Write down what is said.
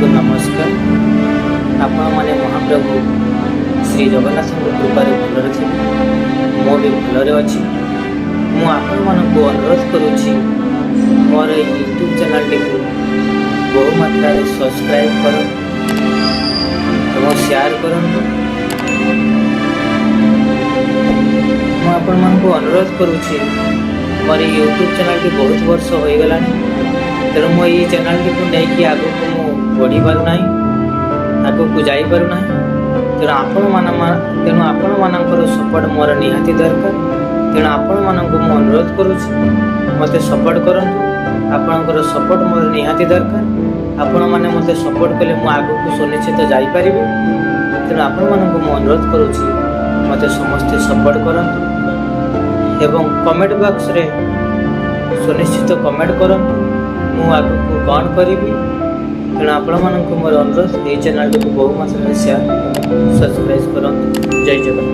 को नमस्कार। आपण माने महाप्रभु श्री जगन्नाथ कृपार भलरे थे मो भी भलरे अच्छी। मु आपण मानक अनुरोध करुच्ची मोर यूट्यूब चैनल टी बहु मात्रा सब्सक्राइब कर शेयर कर। आपण मानक अनुरोध करुच्ची मोर यूट्यूब चैनल टी बहुत वर्ष हो गला तेणु मो ये चैनल टी को लेकिन आग को बढ़ी पारना आग को जापना तेणु आपण मानकर सपोर्ट मोर निहाती दरकार। तेणु आपण मानक मु अनुरोध करुच्ची मते सपोर्ट करंतु। आपणकर सपोर्ट मोर निहाती दरकार। आपण माने मते सपोर्ट कले मु आग को सुनिश्चित जाई परिबे। तेणु आपण मानक मु अनुरोध करुच्ची मते समस्ते सपोर्ट करंतु एवं कमेंट बॉक्स रे सुनिश्चित कमेंट करंतु मु आग को कौन करी। तेणु आपण मानक मोर अनुरोध ये चैनल को बहु मात्रा शेयर सब्सक्राइब करंतु। जय जगन्नाथ।